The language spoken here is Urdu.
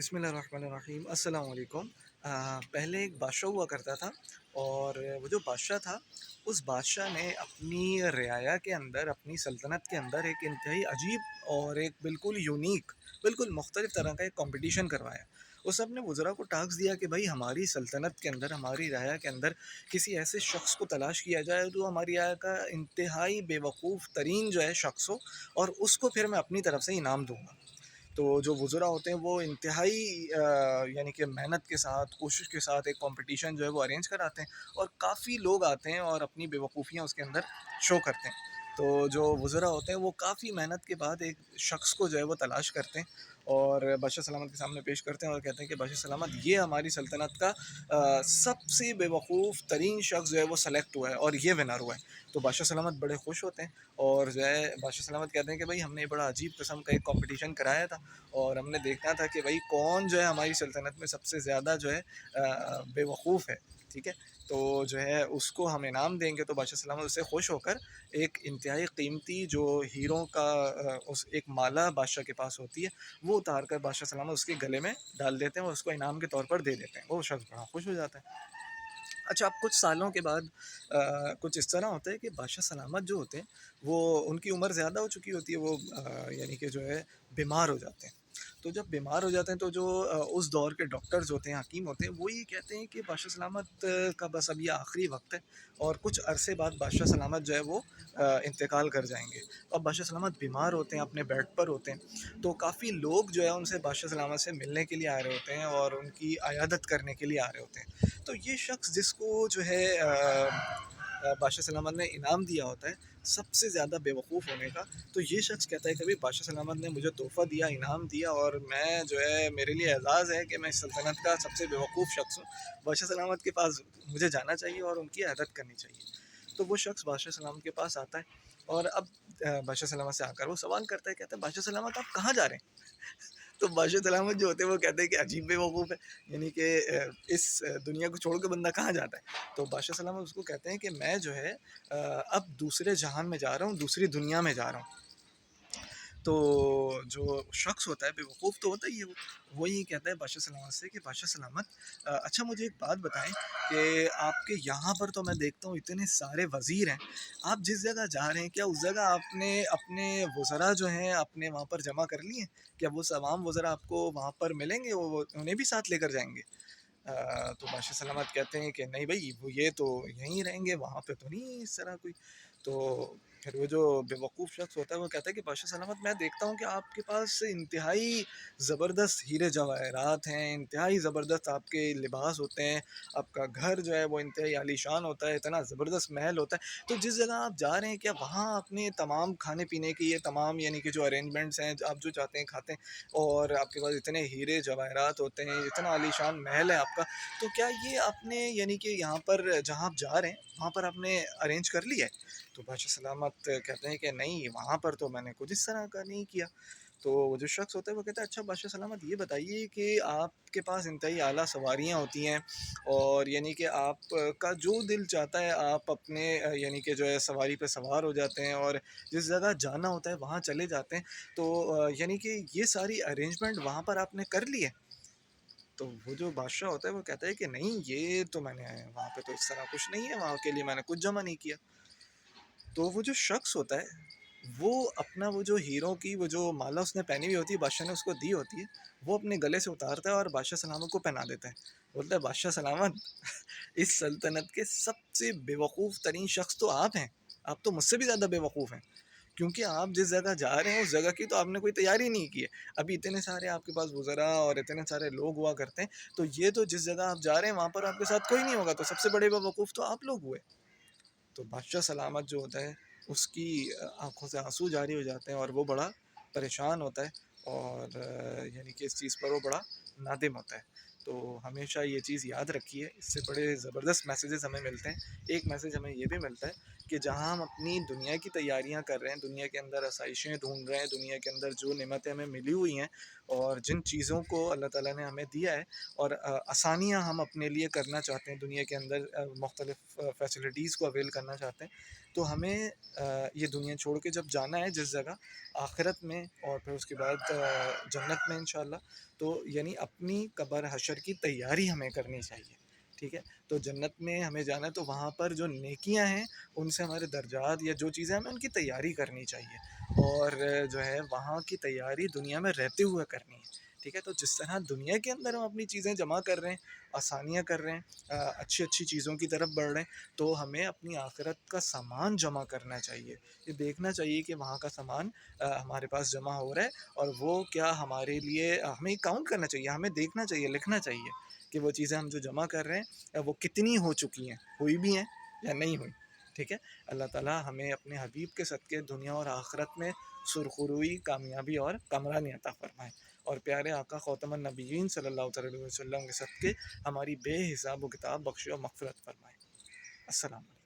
بسم اللہ الرحمن الرحیم، السلام علیکم۔ پہلے ایک بادشاہ ہوا کرتا تھا، اور وہ جو بادشاہ تھا اس بادشاہ نے اپنی رعایا کے اندر، اپنی سلطنت کے اندر ایک انتہائی عجیب اور ایک بالکل یونیک، بالکل مختلف طرح کا ایک کمپٹیشن کروایا۔ اس اپنے وزراء کو ٹاسک دیا کہ بھائی ہماری سلطنت کے اندر، ہماری رعایا کے اندر کسی ایسے شخص کو تلاش کیا جائے جو ہماری رعایا کا انتہائی بے وقوف ترین جو ہے شخص ہو، اور اس کو پھر میں اپنی طرف سے انعام دوں گا۔ تو جو وزراء ہوتے ہیں وہ انتہائی یعنی کہ محنت کے ساتھ، کوشش کے ساتھ ایک کمپٹیشن جو ہے وہ ارینج کراتے ہیں، اور کافی لوگ آتے ہیں اور اپنی بے وقوفیاں اس کے اندر شو کرتے ہیں۔ تو جو وزراء ہوتے ہیں وہ کافی محنت کے بعد ایک شخص کو جو ہے وہ تلاش کرتے ہیں، اور بادشاہ سلامت کے سامنے پیش کرتے ہیں اور کہتے ہیں کہ بادشاہ سلامت، یہ ہماری سلطنت کا سب سے بے وقوف ترین شخص جو ہے وہ سلیکٹ ہوا ہے اور یہ ونر ہوا ہے۔ تو بادشاہ سلامت بڑے خوش ہوتے ہیں، اور جو ہے بادشاہ سلامت کہتے ہیں کہ بھائی ہم نے بڑا عجیب قسم کا ایک کمپٹیشن کرایا تھا، اور ہم نے دیکھنا تھا کہ بھائی کون جو ہے ہماری سلطنت میں سب سے زیادہ جو ہے بے وقوف ہے، ٹھیک ہے؟ تو جو ہے اس کو ہم انعام دیں گے۔ تو بادشاہ سلامت اس سے خوش ہو کر ایک انتہائی قیمتی جو ہیروں کا اس ایک مالا بادشاہ کے پاس ہوتی ہے، وہ اتار کر بادشاہ سلامت اس کے گلے میں ڈال دیتے ہیں اور اس کو انعام کے طور پر دے دیتے ہیں۔ وہ شخص بڑا خوش ہو جاتا ہے۔ اچھا، اب کچھ سالوں کے بعد کچھ اس طرح ہوتا ہے کہ بادشاہ سلامت جو ہوتے ہیں وہ، ان کی عمر زیادہ ہو چکی ہوتی ہے، وہ یعنی کہ جو ہے بیمار ہو جاتے ہیں۔ تو جب بیمار ہو جاتے ہیں تو جو اس دور کے ڈاکٹرز ہوتے ہیں، حکیم ہوتے ہیں، وہ یہ کہتے ہیں کہ بادشاہ سلامت کا بس اب یہ آخری وقت ہے، اور کچھ عرصے بعد بادشاہ سلامت جو ہے وہ انتقال کر جائیں گے۔ اب بادشاہ سلامت بیمار ہوتے ہیں، اپنے بیڈ پر ہوتے ہیں، تو کافی لوگ جو ہے ان سے بادشاہ سلامت سے ملنے کے لیے آ رہے ہوتے ہیں اور ان کی عیادت کرنے کے لیے آ رہے ہوتے ہیں۔ تو یہ شخص جس کو جو ہے بادشاہ سلامت نے انعام دیا ہوتا ہے سب سے زیادہ بے وقوف ہونے کا، تو یہ شخص کہتا ہے کہ بھائی بادشاہ سلامت نے مجھے تحفہ دیا، انعام دیا، اور میں جو ہے میرے لیے اعزاز ہے کہ میں اس سلطنت کا سب سے بے وقوف شخص ہوں۔ بادشاہ سلامت کے پاس مجھے جانا چاہیے اور ان کی عیادت کرنی چاہیے۔ تو وہ شخص بادشاہ سلامت کے پاس آتا ہے، اور اب بادشاہ سلامت سے آ کر وہ سوال کرتا ہے، کہتا ہے بادشاہ سلامت آپ کہاں جا رہے ہیں؟ تو بادشاہ سلامت جو ہوتے ہیں وہ کہتے ہیں کہ عجیب بے وقوف ہے، یعنی کہ اس دنیا کو چھوڑ کے بندہ کہاں جاتا ہے؟ تو بادشاہ سلامت اس کو کہتے ہیں کہ میں جو ہے اب دوسرے جہان میں جا رہا ہوں، دوسری دنیا میں جا رہا ہوں۔ تو جو شخص ہوتا ہے بے وقوف تو ہوتا ہی ہے، وہ یہ کہتا ہے بادشاہ سلامت سے کہ بادشاہ سلامت، اچھا مجھے ایک بات بتائیں کہ آپ کے یہاں پر تو میں دیکھتا ہوں اتنے سارے وزیر ہیں، آپ جس جگہ جا رہے ہیں کیا اس جگہ آپ نے اپنے وزراء جو ہیں اپنے وہاں پر جمع کر لیے ہیں؟ کیا وہ تمام وزراء آپ کو وہاں پر ملیں گے، وہ انہیں بھی ساتھ لے کر جائیں گے؟ تو بادشاہ سلامت کہتے ہیں کہ نہیں بھائی، وہ یہ تو یہیں رہیں گے، وہاں پہ تو نہیں اس طرح کوئی۔ تو پھر وہ جو بے وقوف شخص ہوتا ہے وہ کہتا ہے کہ بادشاہ سلامت، میں دیکھتا ہوں کہ آپ کے پاس انتہائی زبردست ہیرے جواہرات ہیں، انتہائی زبردست آپ کے لباس ہوتے ہیں، آپ کا گھر جو ہے وہ انتہائی عالی شان ہوتا ہے، اتنا زبردست محل ہوتا ہے، تو جس جگہ آپ جا رہے ہیں کیا وہاں اپنے تمام کھانے پینے کی یہ تمام یعنی کہ جو ارینجمنٹس ہیں، آپ جو چاہتے ہیں کھاتے ہیں، اور آپ کے پاس اتنے ہیرے جواہرات ہوتے ہیں، اتنا عالی شان محل ہے آپ کا، تو کیا یہ آپ نے یعنی کہ یہاں پر جہاں آپ جا رہے ہیں وہاں پر آپ نے ارینج کر لیا ہے؟ تو بادشاہ سلامت کہتے ہیں کہ نہیں، وہاں پر تو میں نے کچھ اس طرح کا نہیں کیا۔ تو وہ جو شخص ہوتا ہے وہ کہتا ہے اچھا بادشاہ سلامت، یہ بتائیے کہ آپ کے پاس انتہائی اعلیٰ سواریاں ہوتی ہیں، اور یعنی کہ آپ کا جو دل چاہتا ہے آپ اپنے یعنی کہ جو ہے سواری پہ سوار ہو جاتے ہیں، اور جس جگہ جانا ہوتا ہے وہاں چلے جاتے ہیں، تو یعنی کہ یہ ساری ارینجمنٹ وہاں پر آپ نے کر لی ہے؟ تو وہ جو بادشاہ ہوتا ہے وہ کہتا ہے کہ نہیں، یہ تو میں نے وہاں پہ تو اس طرح کچھ نہیں ہے، وہاں کے لیے میں نے کچھ جمع نہیں کیا۔ تو وہ جو شخص ہوتا ہے وہ اپنا وہ جو ہیروں کی وہ جو مالا اس نے پہنی ہوئی ہوتی ہے، بادشاہ نے اس کو دی ہوتی ہے، وہ اپنے گلے سے اتارتا ہے اور بادشاہ سلامت کو پہنا دیتا ہے۔ بولتا ہے بادشاہ سلامت، اس سلطنت کے سب سے بے وقوف ترین شخص تو آپ ہیں، آپ تو مجھ سے بھی زیادہ بے وقوف ہیں، کیونکہ آپ جس جگہ جا رہے ہیں اس جگہ کی تو آپ نے کوئی تیاری نہیں کی ہے۔ ابھی اتنے سارے آپ کے پاس وزراء اور اتنے سارے لوگ ہوا کرتے ہیں، تو یہ تو جس جگہ آپ جا رہے ہیں وہاں پر آپ کے ساتھ کوئی نہیں ہوگا، تو سب سے بڑے بے وقوف تو آپ لوگ ہوئے۔ تو بادشاہ سلامت جو ہوتا ہے اس کی آنکھوں سے آنسو جاری ہو جاتے ہیں، اور وہ بڑا پریشان ہوتا ہے، اور یعنی کہ اس چیز پر وہ بڑا نادم ہوتا ہے۔ تو ہمیشہ یہ چیز یاد رکھیے، اس سے بڑے زبردست میسیجز ہمیں ملتے ہیں۔ ایک میسیج ہمیں یہ بھی ملتا ہے کہ جہاں ہم اپنی دنیا کی تیاریاں کر رہے ہیں، دنیا کے اندر آسائشیں ڈھونڈ رہے ہیں، دنیا کے اندر جو نعمتیں ہمیں ملی ہوئی ہیں اور جن چیزوں کو اللہ تعالیٰ نے ہمیں دیا ہے اور آسانیاں ہم اپنے لیے کرنا چاہتے ہیں دنیا کے اندر، مختلف فیسلٹیز کو اویل کرنا چاہتے ہیں، تو ہمیں یہ دنیا چھوڑ کے جب جانا ہے جس جگہ آخرت میں اور پھر اس کے بعد جنت میں انشاءاللہ، تو یعنی اپنی قبر حشر کی تیاری ہمیں کرنی چاہیے، ٹھیک ہے؟ تو جنت میں ہمیں جانا ہے تو وہاں پر جو نیکیاں ہیں ان سے ہمارے درجات یا جو چیزیں ہمیں ان کی تیاری کرنی چاہیے، اور جو ہے وہاں کی تیاری دنیا میں رہتے ہوئے کرنی ہے، ٹھیک ہے؟ تو جس طرح دنیا کے اندر ہم اپنی چیزیں جمع کر رہے ہیں، آسانیاں کر رہے ہیں، اچھی اچھی چیزوں کی طرف بڑھ رہے ہیں، تو ہمیں اپنی آخرت کا سامان جمع کرنا چاہیے، یہ دیکھنا چاہیے کہ وہاں کا سامان ہمارے پاس جمع ہو رہا ہے، اور وہ کیا ہمارے لیے، ہمیں کاؤنٹ کرنا چاہیے، ہمیں دیکھنا چاہیے، لکھنا چاہیے کہ وہ چیزیں ہم جو جمع کر رہے ہیں وہ کتنی ہو چکی ہیں، ہوئی بھی ہیں یا نہیں ہوئی، ٹھیک ہے؟ اللہ تعالیٰ ہمیں اپنے حبیب کے صدقے دنیا اور آخرت میں سرخروئی، کامیابی اور کامرانی عطا فرمائے، اور پیارے آقا خاتم النبیین صلی اللہ علیہ وسلم کے صدقے ہماری بے حساب و کتاب بخشے اور مغفرت فرمائے۔ السلام علیکم۔